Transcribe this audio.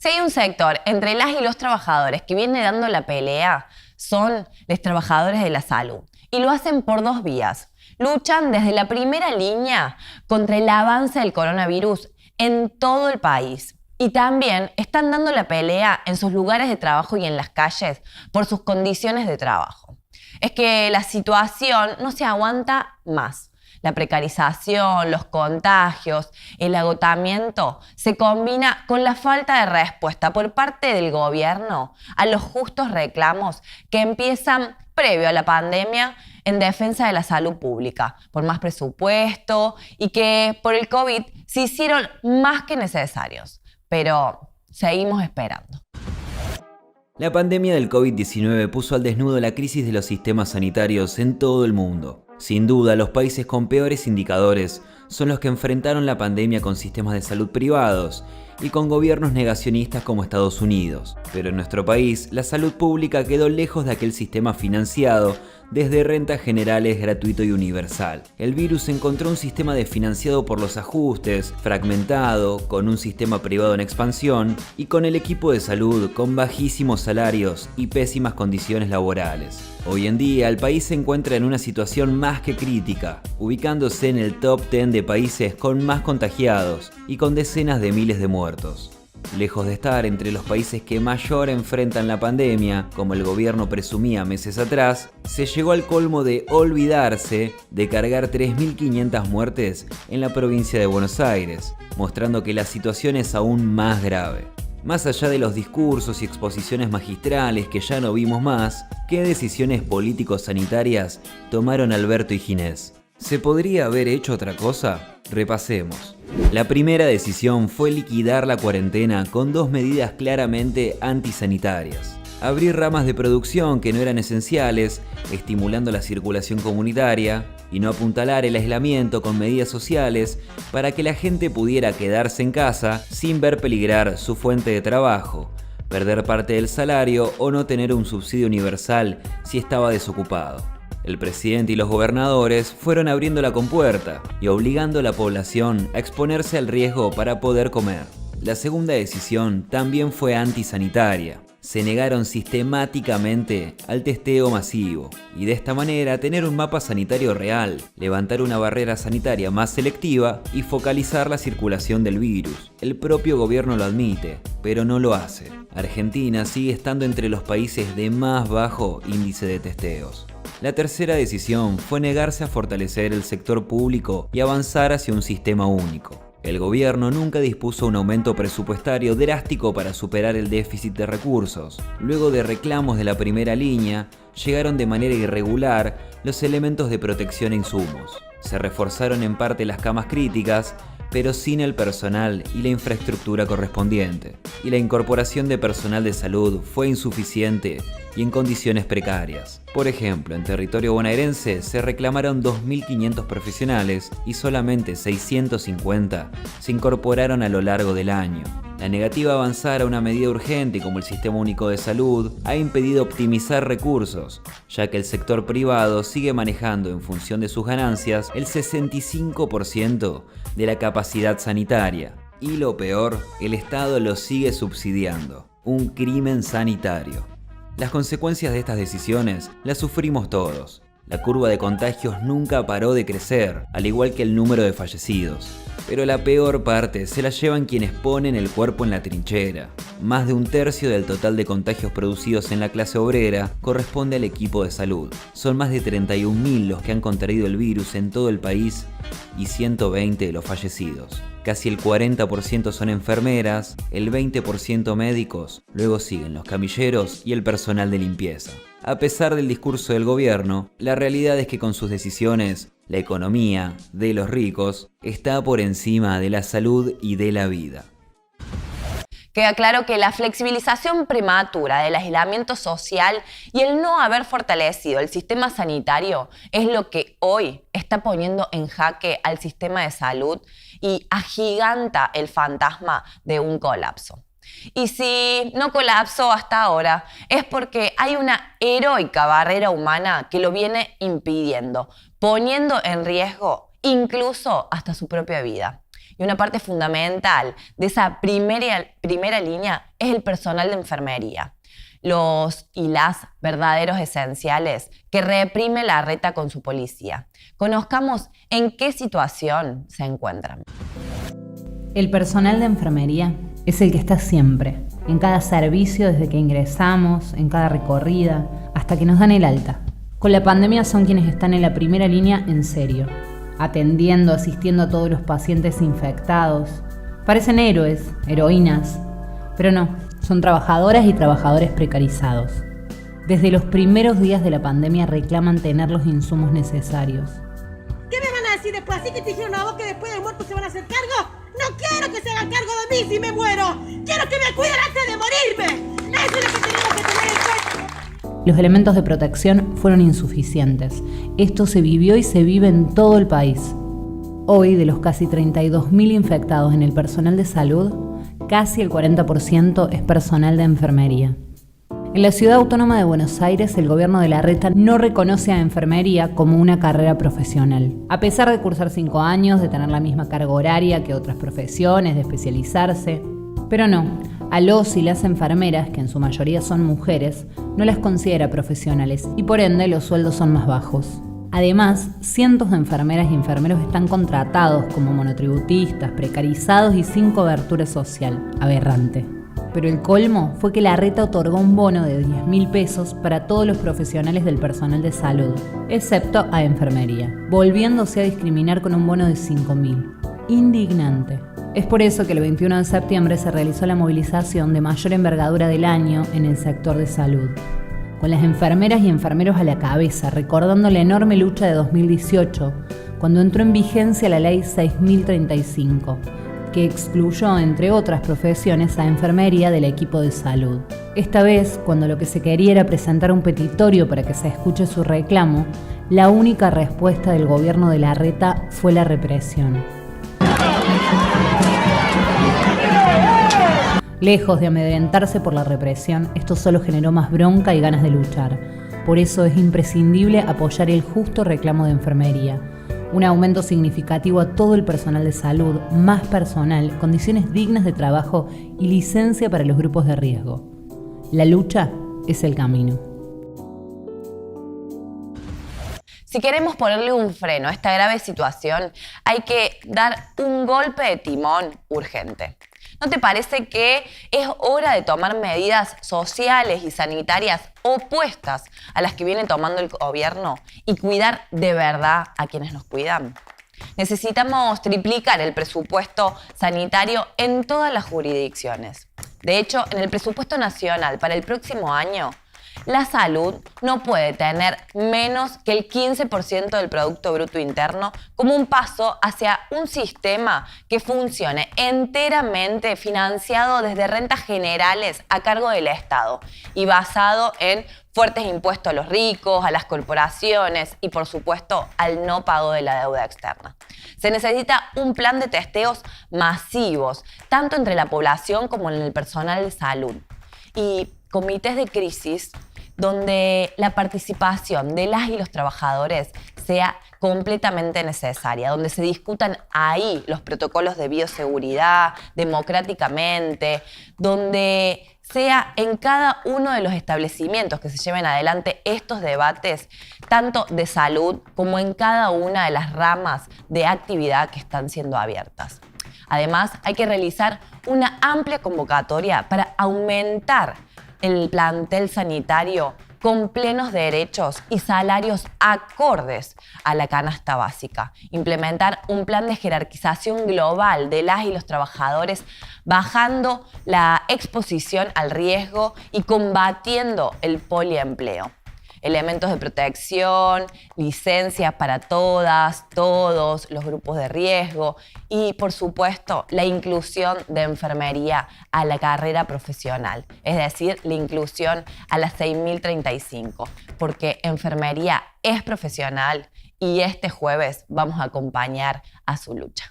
Si hay un sector entre las y los trabajadores que viene dando la pelea, son los trabajadores de la salud. Y lo hacen por dos vías. Luchan desde la primera línea contra el avance del coronavirus en todo el país. Y también están dando la pelea en sus lugares de trabajo y en las calles por sus condiciones de trabajo. Es que la situación no se aguanta más. La precarización, los contagios, el agotamiento se combina con la falta de respuesta por parte del gobierno a los justos reclamos que empiezan previo a la pandemia en defensa de la salud pública, por más presupuesto y que por el COVID se hicieron más que necesarios. Pero seguimos esperando. La pandemia del COVID-19 puso al desnudo la crisis de los sistemas sanitarios en todo el mundo. Sin duda, los países con peores indicadores son los que enfrentaron la pandemia con sistemas de salud privados y con gobiernos negacionistas como Estados Unidos. Pero en nuestro país, la salud pública quedó lejos de aquel sistema financiado desde rentas generales gratuito y universal. El virus encontró un sistema desfinanciado por los ajustes, fragmentado, con un sistema privado en expansión y con el equipo de salud con bajísimos salarios y pésimas condiciones laborales. Hoy en día el país se encuentra en una situación más que crítica, ubicándose en el top 10 de países con más contagiados y con decenas de miles de muertos. Lejos de estar entre los países que mayor enfrentan la pandemia, como el gobierno presumía meses atrás, se llegó al colmo de olvidarse de cargar 3.500 muertes en la provincia de Buenos Aires, mostrando que la situación es aún más grave. Más allá de los discursos y exposiciones magistrales que ya no vimos más, ¿qué decisiones político-sanitarias tomaron Alberto y Ginés? ¿Se podría haber hecho otra cosa? Repasemos. La primera decisión fue liquidar la cuarentena con dos medidas claramente antisanitarias. Abrir ramas de producción que no eran esenciales, estimulando la circulación comunitaria, y no apuntalar el aislamiento con medidas sociales para que la gente pudiera quedarse en casa sin ver peligrar su fuente de trabajo, perder parte del salario o no tener un subsidio universal si estaba desocupado. El presidente y los gobernadores fueron abriendo la compuerta y obligando a la población a exponerse al riesgo para poder comer. La segunda decisión también fue antisanitaria. Se negaron sistemáticamente al testeo masivo y de esta manera tener un mapa sanitario real, levantar una barrera sanitaria más selectiva y focalizar la circulación del virus. El propio gobierno lo admite, pero no lo hace. Argentina sigue estando entre los países de más bajo índice de testeos. La tercera decisión fue negarse a fortalecer el sector público y avanzar hacia un sistema único. El gobierno nunca dispuso un aumento presupuestario drástico para superar el déficit de recursos. Luego de reclamos de la primera línea, llegaron de manera irregular los elementos de protección e insumos. Se reforzaron en parte las camas críticas, pero sin el personal y la infraestructura correspondiente. Y la incorporación de personal de salud fue insuficiente y en condiciones precarias. Por ejemplo, en territorio bonaerense se reclamaron 2.500 profesionales y solamente 650 se incorporaron a lo largo del año. La negativa a avanzar a una medida urgente como el Sistema Único de Salud ha impedido optimizar recursos, ya que el sector privado sigue manejando en función de sus ganancias el 65% de la capacidad sanitaria. Y lo peor, el Estado lo sigue subsidiando. Un crimen sanitario. Las consecuencias de estas decisiones las sufrimos todos. La curva de contagios nunca paró de crecer, al igual que el número de fallecidos. Pero la peor parte se la llevan quienes ponen el cuerpo en la trinchera. Más de un tercio del total de contagios producidos en la clase obrera corresponde al equipo de salud. Son más de 31.000 los que han contraído el virus en todo el país y 120 de los fallecidos. Casi el 40% son enfermeras, el 20% médicos, luego siguen los camilleros y el personal de limpieza. A pesar del discurso del gobierno, la realidad es que con sus decisiones, la economía de los ricos está por encima de la salud y de la vida. Queda claro que la flexibilización prematura del aislamiento social y el no haber fortalecido el sistema sanitario es lo que hoy está poniendo en jaque al sistema de salud y agiganta el fantasma de un colapso. Y si no colapsó hasta ahora, es porque hay una heroica barrera humana que lo viene impidiendo, poniendo en riesgo incluso hasta su propia vida. Y una parte fundamental de esa primera línea es el personal de enfermería. Los y las verdaderos esenciales que reprime la reta con su policía. Conozcamos en qué situación se encuentran. El personal de enfermería es el que está siempre, en cada servicio desde que ingresamos, en cada recorrida, hasta que nos dan el alta. Con la pandemia son quienes están en la primera línea en serio, atendiendo, asistiendo a todos los pacientes infectados. Parecen héroes, heroínas, pero no, son trabajadoras y trabajadores precarizados. Desde los primeros días de la pandemia reclaman tener los insumos necesarios. ¿Qué me van a decir después? ¿Así que te dijeron a vos que después de muerto se van a hacer cargo? ¡No quiero que se hagan cargo de mí si me muero! ¡Quiero que me cuiden antes de morirme! ¡Eso es lo que tenemos que tener en cuenta! Los elementos de protección fueron insuficientes. Esto se vivió y se vive en todo el país. Hoy, de los casi 32.000 infectados en el personal de salud, casi el 40% es personal de enfermería. En la Ciudad Autónoma de Buenos Aires, el gobierno de Larreta no reconoce a enfermería como una carrera profesional. A pesar de cursar 5 años, de tener la misma carga horaria que otras profesiones, de especializarse. Pero no, a los y las enfermeras, que en su mayoría son mujeres, no las considera profesionales y por ende los sueldos son más bajos. Además, cientos de enfermeras y enfermeros están contratados como monotributistas, precarizados y sin cobertura social. Aberrante. Pero el colmo fue que Larreta otorgó un bono de 10.000 pesos para todos los profesionales del personal de salud, excepto a enfermería, volviéndose a discriminar con un bono de 5.000. Indignante. Es por eso que el 21 de septiembre se realizó la movilización de mayor envergadura del año en el sector de salud, con las enfermeras y enfermeros a la cabeza, recordando la enorme lucha de 2018, cuando entró en vigencia la Ley 6035, que excluyó, entre otras profesiones, a enfermería del equipo de salud. Esta vez, cuando lo que se quería era presentar un petitorio para que se escuche su reclamo, la única respuesta del gobierno de Larreta fue la represión. Lejos de amedrentarse por la represión, esto solo generó más bronca y ganas de luchar. Por eso es imprescindible apoyar el justo reclamo de enfermería. Un aumento significativo a todo el personal de salud, más personal, condiciones dignas de trabajo y licencia para los grupos de riesgo. La lucha es el camino. Si queremos ponerle un freno a esta grave situación, hay que dar un golpe de timón urgente. ¿No te parece que es hora de tomar medidas sociales y sanitarias opuestas a las que viene tomando el gobierno y cuidar de verdad a quienes nos cuidan? Necesitamos triplicar el presupuesto sanitario en todas las jurisdicciones. De hecho, en el presupuesto nacional para el próximo año, la salud no puede tener menos que el 15% del Producto Bruto Interno como un paso hacia un sistema que funcione enteramente financiado desde rentas generales a cargo del Estado y basado en fuertes impuestos a los ricos, a las corporaciones y, por supuesto, al no pago de la deuda externa. Se necesita un plan de testeos masivos, tanto entre la población como en el personal de salud. Y comités de crisis donde la participación de las y los trabajadores sea completamente necesaria, donde se discutan ahí los protocolos de bioseguridad democráticamente, donde sea en cada uno de los establecimientos que se lleven adelante estos debates, tanto de salud como en cada una de las ramas de actividad que están siendo abiertas. Además, hay que realizar una amplia convocatoria para aumentar el plantel sanitario con plenos derechos y salarios acordes a la canasta básica. Implementar un plan de jerarquización global de las y los trabajadores, bajando la exposición al riesgo y combatiendo el poliempleo. Elementos de protección, licencias para todas, todos los grupos de riesgo y, por supuesto, la inclusión de enfermería a la carrera profesional, es decir, la inclusión a la 6035, porque enfermería es profesional y este jueves vamos a acompañar a su lucha.